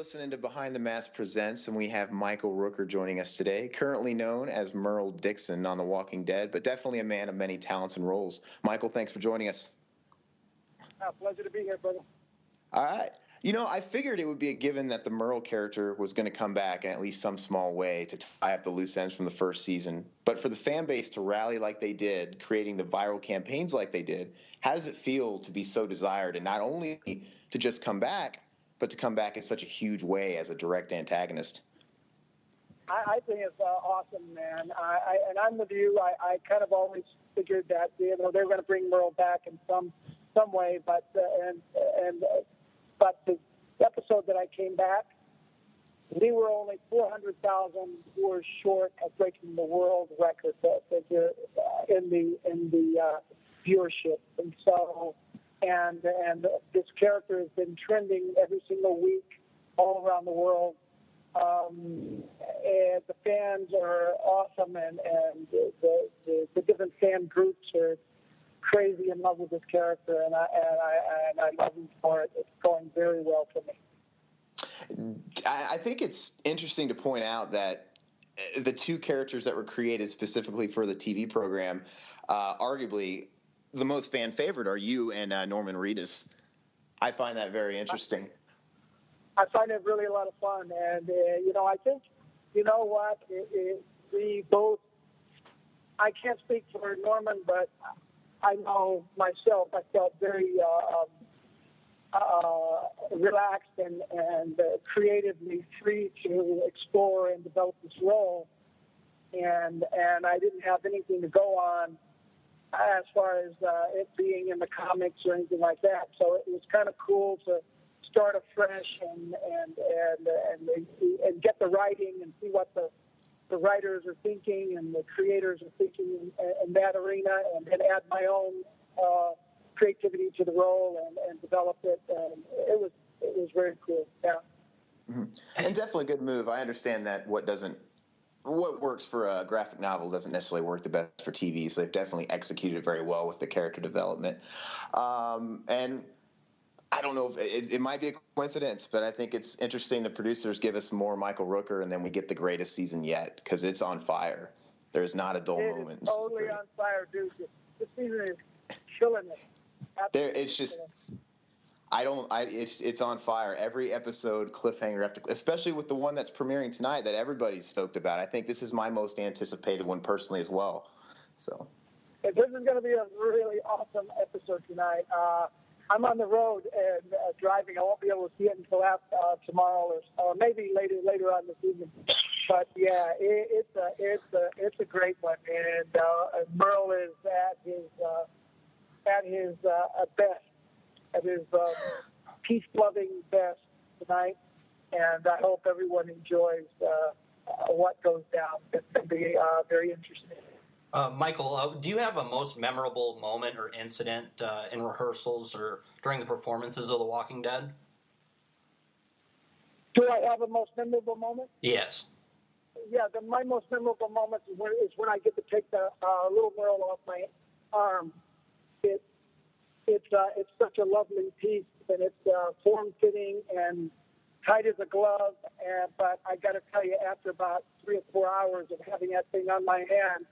listening to Behind the Mask Presents, and we have Michael Rooker joining us today, currently known as Merle Dixon on The Walking Dead, but definitely a man of many talents and roles. Michael, thanks for joining us. Pleasure to be here, brother. All right. You know, I figured it would be a given that the Merle character was going to come back in at least some small way to tie up the loose ends from the first season. But for the fan base to rally like they did, creating the viral campaigns like they did, how does it feel to be so desired and not only to just come back, but to come back in such a huge way as a direct antagonist? I think it's awesome, man. And I'm with you. I kind of always figured that they were going to bring Merle back in some way, but the episode that I came back, we were only 400,000 viewers short of breaking the world record in the viewership, and so. And this character has been trending every single week all around the world. And the fans are awesome, and the different fan groups are crazy in love with this character, and I love him for it. It's going very well for me. I think it's interesting to point out that the two characters that were created specifically for the TV program, arguably the most fan favorite are you and Norman Reedus. I find that very interesting. I find it really a lot of fun, and I think, you know what, we both. I can't speak for Norman, but I know myself. I felt very relaxed and creatively free to explore and develop this role, and I didn't have anything to go on as far as it being in the comics or anything like that. So it was kind of cool to start afresh and get the writing and see what the writers are thinking and the creators are thinking in that arena, and then add my own creativity to the role and develop it. And it was very cool. Yeah. Mm-hmm. And definitely a good move. I understand that what works for a graphic novel doesn't necessarily work the best for TV, so they've definitely executed it very well with the character development. And I don't know if it might be a coincidence, but I think it's interesting the producers give us more Michael Rooker, and then we get the greatest season yet, because it's on fire. There's not a dull moment. It's totally on fire, dude. This season is killing it. It's just... It's on fire. Every episode, cliffhanger after, especially with the one that's premiering tonight that everybody's stoked about. I think this is my most anticipated one personally as well. So, this is going to be a really awesome episode tonight. I'm on the road and driving. I won't be able to see it until after tomorrow or maybe later on this evening. But yeah, it's a great one, and Merle is at his best. At his peace-loving best tonight, and I hope everyone enjoys what goes down. It's going to be very interesting. Michael, do you have a most memorable moment or incident in rehearsals or during the performances of The Walking Dead? Do I have a most memorable moment? Yes. Yeah, my most memorable moment is when I get to take the little Merle off my arm. It's such a lovely piece, and it's form-fitting and tight as a glove. But I got to tell you, after about 3 or 4 hours of having that thing on my hand,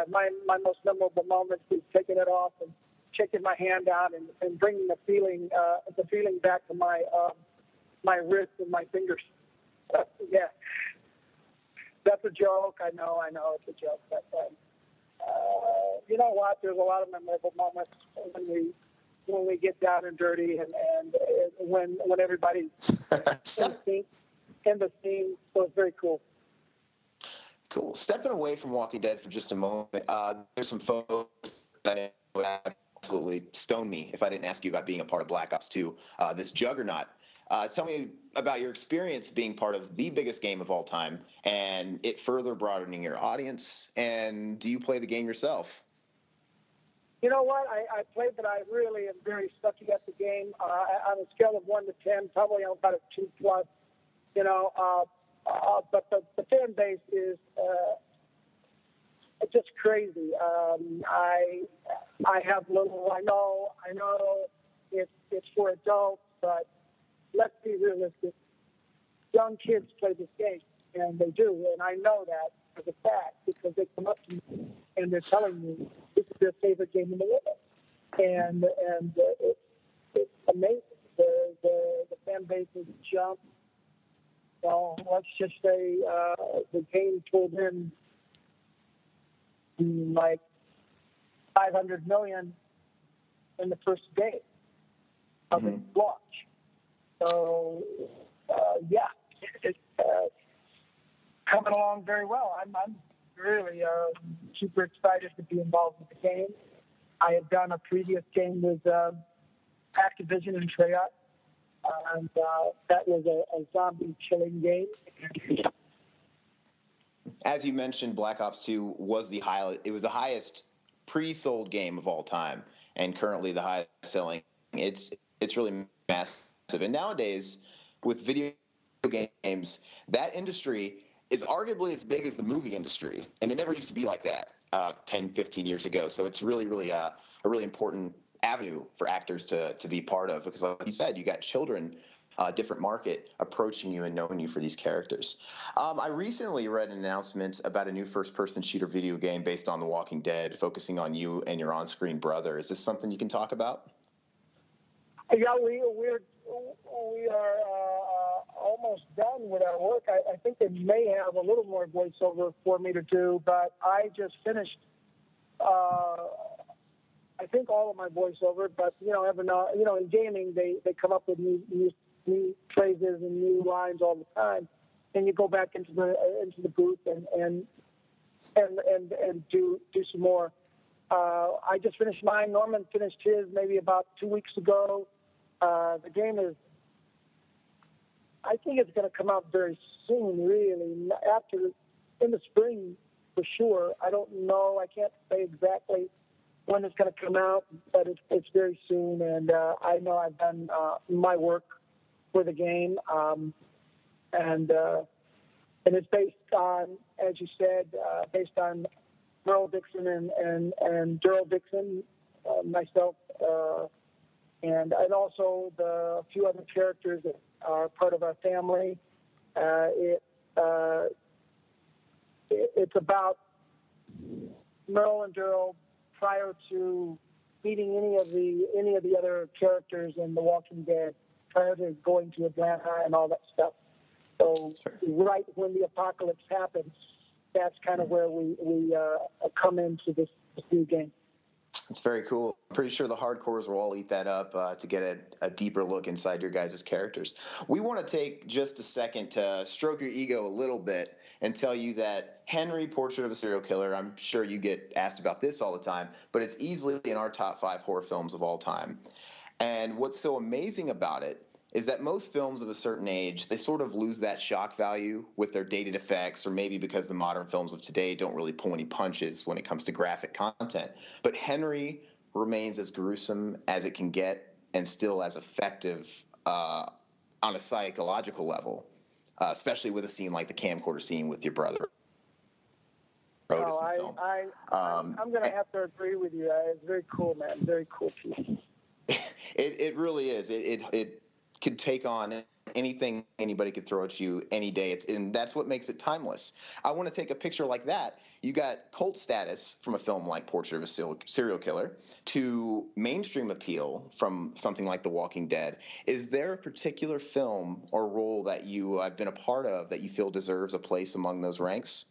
my most memorable moment is taking it off and checking my hand out and bringing the feeling back to my wrist and my fingers. Yeah, that's a joke. I know it's a joke, but. You know what? There's a lot of memorable moments when we get down and dirty, and when everybody's in the scene. So it's very cool. Cool. Stepping away from Walking Dead for just a moment, there's some photos that would absolutely stone me if I didn't ask you about being a part of Black Ops 2. This juggernaut. Tell me about your experience being part of the biggest game of all time and it further broadening your audience. And do you play the game yourself? You know what? I played, but I really am very sucky at the game. On a scale of 1 to 10, probably I'm about a 2+. You know, but the fan base is it's just crazy. I have little. I know it's for adults, but let's be realistic. Young kids play this game, and they do, and I know that as a fact because they come up to me and they're telling me this is their favorite game in the world, and it's amazing. The fan base has jumped. Well, let's just say the game pulled in like 500 million in the first day of its launch. So, yeah, it's coming along very well. I'm really super excited to be involved with the game. I had done a previous game with Activision and Treyarch, and that was a zombie killing game. As you mentioned, Black Ops 2 was the highest pre-sold game of all time, and currently the highest selling. It's really massive. And nowadays, with video games, that industry is arguably as big as the movie industry, and it never used to be like that 10, 15 years ago. So it's really a really important avenue for actors to be part of, because like you said, you got children, different market approaching you and knowing you for these characters. I recently read an announcement about a new first-person shooter video game based on The Walking Dead, focusing on you and your on-screen brother. Is this something you can talk about? Yeah, we are almost done with our work. I think they may have a little more voiceover for me to do, but I just finished. I think all of my voiceover, but in gaming they come up with new phrases and new lines all the time, and you go back into the booth and do some more. I just finished mine. Norman finished his maybe about 2 weeks ago. The game is, I think it's going to come out very soon, really, in the spring for sure. I don't know. I can't say exactly when it's going to come out, but it's very soon. And I know I've done my work for the game, and it's based on, as you said, based on Merle Dixon and Daryl Dixon, myself, and also the few other characters that are part of our family. It's about Merle and Daryl prior to meeting any of the other characters in The Walking Dead, prior to going to Atlanta and all that stuff. So right when the apocalypse happens, that's kind of where we come into this new game. It's very cool. I'm pretty sure the hardcores will all eat that up to get a deeper look inside your guys' characters. We want to take just a second to stroke your ego a little bit and tell you that Henry, Portrait of a Serial Killer, I'm sure you get asked about this all the time, but it's easily in our top 5 horror films of all time. And what's so amazing about it is that most films of a certain age, they sort of lose that shock value with their dated effects, or maybe because the modern films of today don't really pull any punches when it comes to graphic content. But Henry remains as gruesome as it can get and still as effective on a psychological level, especially with a scene like the camcorder scene with your brother. I'm going to have to agree with you. It's very cool, man. Very cool piece. It really is. It could take on anything anybody could throw at you any day. And that's what makes it timeless. I want to take a picture like that. You got cult status from a film like Portrait of a Serial Killer to mainstream appeal from something like The Walking Dead. Is there a particular film or role that you have been a part of that you feel deserves a place among those ranks?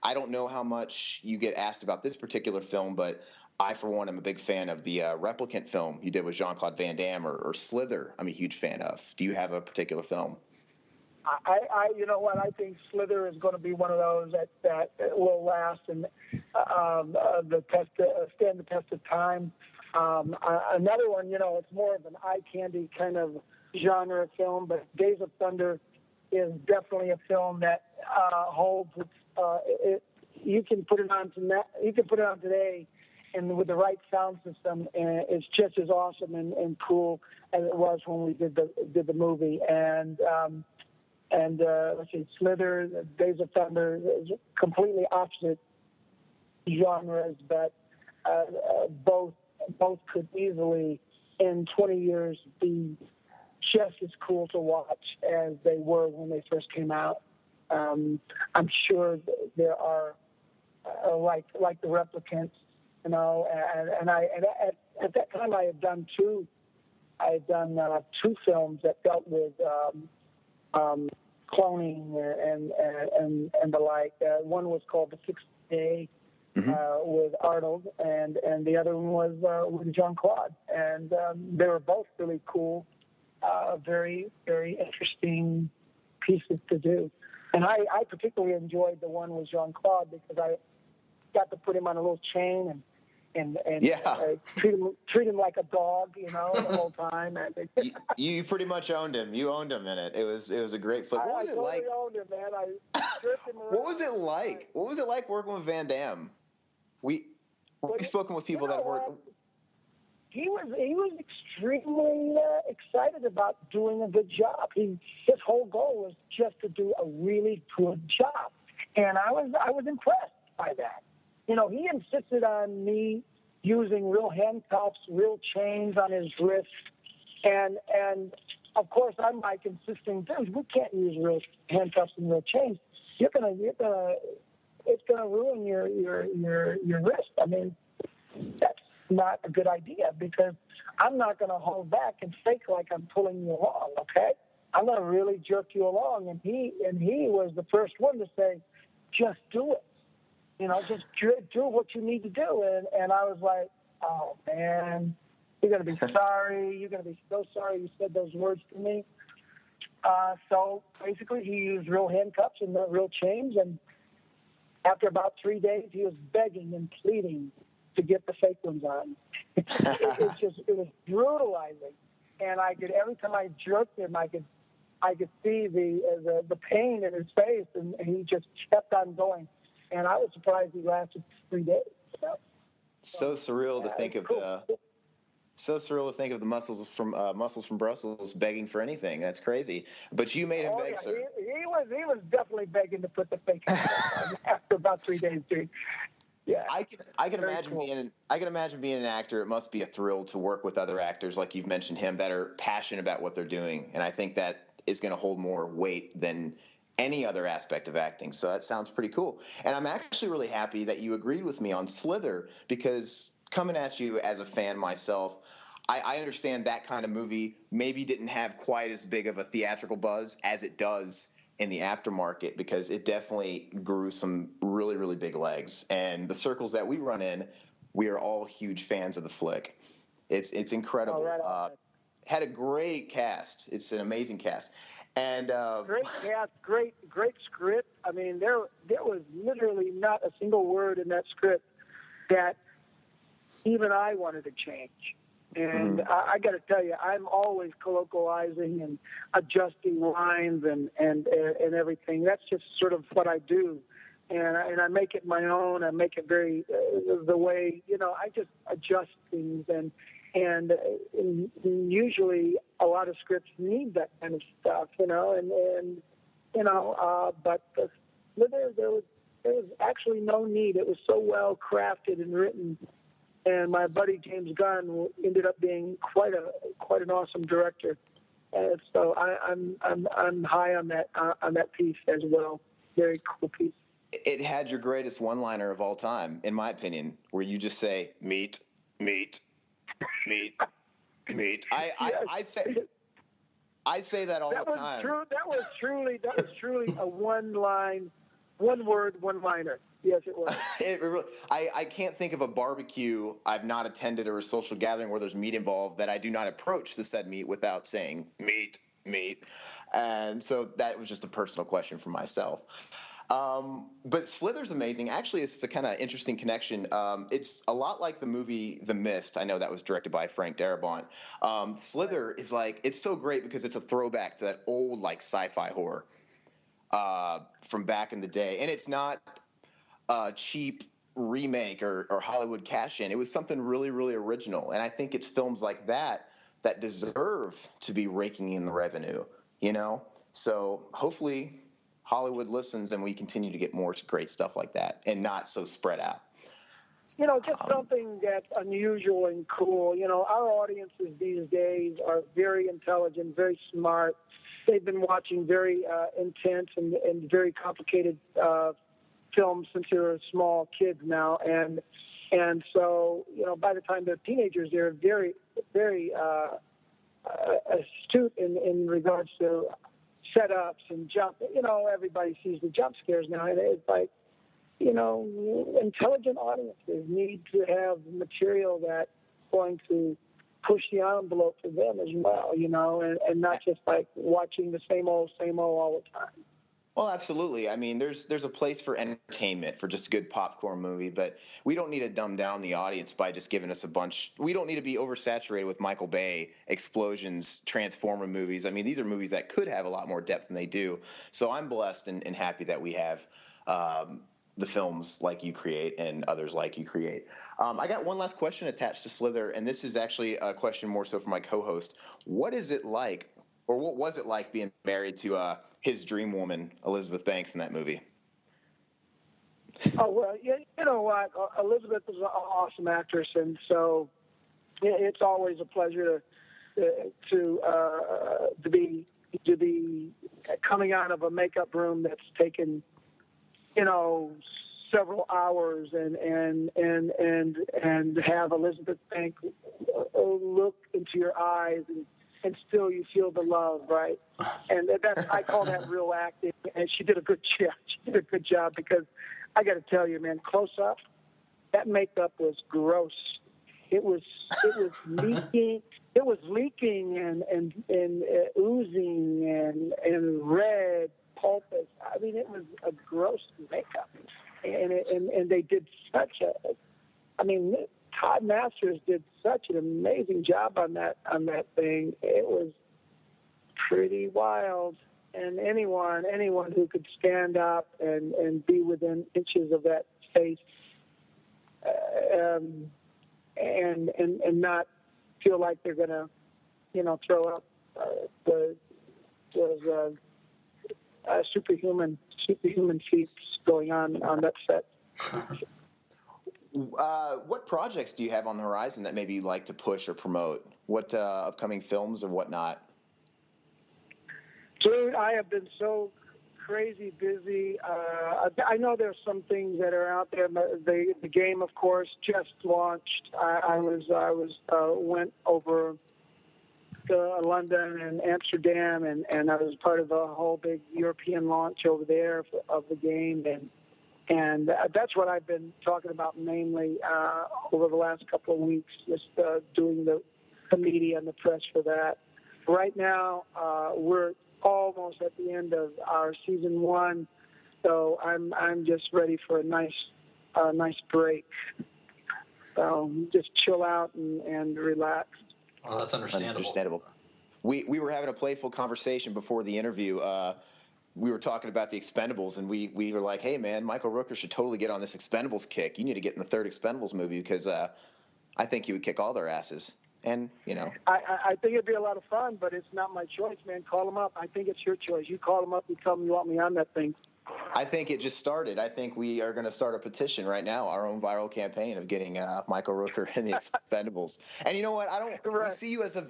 I don't know how much you get asked about this particular film, but I, for one, am a big fan of the Replicant film you did with Jean-Claude Van Damme, or Slither. I'm a huge fan of. Do you have a particular film? You know what? I think Slither is going to be one of those that will last and stand the test of time. Another one, it's more of an eye candy kind of genre film, but Days of Thunder is definitely a film that holds. You can put it on today. And with the right sound system, it's just as awesome and cool as it was when we did the movie. And let's see, Slither, Days of Thunder, completely opposite genres, but both could easily, in 20 years, be just as cool to watch as they were when they first came out. I'm sure there are like the replicants, you know, and at that time I had done two films that dealt with cloning and the like. One was called The Sixth Day with Arnold, and the other one was with Jean-Claude, and they were both really cool, very, very interesting pieces to do. And I particularly enjoyed the one with Jean-Claude because I got to put him on a little chain and treat him like a dog, you know, the whole time. And you pretty much owned him. You owned him in it. It was a great flick. What was it like? I owned him, man. I jerked him around. What was it like? What was it like working with Van Damme? We've spoken with people that worked. He was extremely excited about doing a good job. His whole goal was just to do a really good job, and I was impressed by that. You know, he insisted on me using real handcuffs, real chains on his wrist, and of course I'm like insisting, dude, we can't use real handcuffs and real chains. It's gonna ruin your wrist. I mean, that's not a good idea because I'm not going to hold back and fake like I'm pulling you along. Okay, I'm going to really jerk you along. And he was the first one to say, just do it. You know, just do what you need to do. And I was like, oh man, you're going to be sorry. You're going to be so sorry you said those words to me. So basically, he used real handcuffs and real chains. And after about 3 days, he was begging and pleading to get the fake ones on. It was brutalizing, and every time I jerked him, I could see the pain in his face, and he just kept on going. And I was surprised he lasted 3 days. So surreal to think of the muscles from Brussels begging for anything. That's crazy. But you made him beg, sir. He was definitely begging to put the fake on after about 3 days, dude. Yeah, I can imagine being an actor. It must be a thrill to work with other actors like you've mentioned him that are passionate about what they're doing, and I think that is going to hold more weight than any other aspect of acting. So that sounds pretty cool. And I'm actually really happy that you agreed with me on Slither because coming at you as a fan myself, I understand that kind of movie maybe didn't have quite as big of a theatrical buzz as it does in the aftermarket because it definitely grew some really, really big legs. And the circles that we run in, we are all huge fans of the flick. It's incredible. Right. Had a great cast. It's an amazing cast. And great cast, great script. I mean, there was literally not a single word in that script that even I wanted to change. And I got to tell you, I'm always colloquializing and adjusting lines and everything. That's just sort of what I do, and I make it my own. I make it very the way I just adjust things, and usually a lot of scripts need that kind of stuff, But there was actually no need. It was so well crafted and written. And my buddy James Gunn ended up being quite an awesome director, and so I'm high on that piece as well. Very cool piece. It had your greatest one-liner of all time, in my opinion, where you just say meat, meat, meat, meat. I say that all the time. That was truly a one-word one-liner. Yes, it was. I can't think of a barbecue I've not attended or a social gathering where there's meat involved that I do not approach the said meat without saying meat, meat. And so that was just a personal question for myself. But Slither's amazing. Actually, it's a kind of interesting connection. It's a lot like the movie The Mist. I know that was directed by Frank Darabont. Slither is it's so great because it's a throwback to that old sci-fi horror from back in the day. And it's not cheap remake or Hollywood cash-in. It was something really, really original. And I think it's films like that deserve to be raking in the revenue, So hopefully Hollywood listens and we continue to get more great stuff like that and not so spread out. just something that's unusual and cool. Our audiences these days are very intelligent, very smart. They've been watching very intense and very complicated films since they were small kids now, and so by the time they're teenagers, they're very, very astute in regards to setups and jump. Everybody sees the jump scares now, and it's like, intelligent audiences need to have material that's going to push the envelope for them as well, and not just like watching the same old all the time. Well, absolutely. I mean, there's a place for entertainment, for just a good popcorn movie, but we don't need to dumb down the audience by just giving us a bunch. We don't need to be oversaturated with Michael Bay explosions, Transformer movies. I mean, these are movies that could have a lot more depth than they do. So I'm blessed and happy that we have the films like you create and others like you create. I got one last question attached to Slither, and this is actually a question more so for my co-host. What is it like, or what was it like being married to his dream woman, Elizabeth Banks, in that movie? Oh, well, you know what? Elizabeth is an awesome actress, and so it's always a pleasure to be coming out of a makeup room that's taken several hours and have Elizabeth Banks look into your eyes and still you feel the love, right? And I call that real acting. And she did a good job. She did a good job because I got to tell you, man, close up, that makeup was gross. It was leaking. It was leaking and oozing and red pulpus. I mean, it was a gross makeup, and they did such a. I mean, Todd Masters did such an amazing job on that thing. It was pretty wild, and anyone who could stand up and be within inches of that face, and not feel like they're gonna, throw up, was superhuman feats going on that set. What projects do you have on the horizon that maybe you'd like to push or promote? What upcoming films or whatnot? Dude, I have been so crazy busy. I know there's some things that are out there. The game, of course, just launched. I went over to London and Amsterdam, and I was part of a whole big European launch over there of the game, and that's what I've been talking about mainly over the last couple of weeks, just doing the media and the press for that. Right now, we're almost at the end of our season 1, so I'm just ready for a nice break. So just chill out and relax. Well, that's understandable. We were having a playful conversation before the interview. We were talking about the Expendables, and we were like, hey, man, Michael Rooker should totally get on this Expendables kick. You need to get in the third Expendables movie because I think he would kick all their asses. And, I think it'd be a lot of fun, but it's not my choice, man. Call him up. I think it's your choice. You call him up. You tell him you want me on that thing. I think it just started. I think we are going to start a petition right now, our own viral campaign of getting Michael Rooker in the Expendables. And you know what? Right.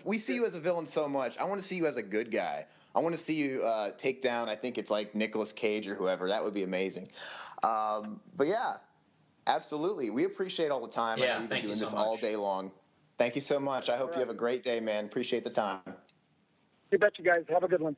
We see you as a villain so much. I want to see you as a good guy. I want to see you take down. I think it's like Nicolas Cage or whoever. That would be amazing. But yeah, absolutely. We appreciate all the time. Yeah, I know you've been doing this all day long. Thank you so much. I hope you have a great day, man. Appreciate the time. You bet, you guys. Have a good one.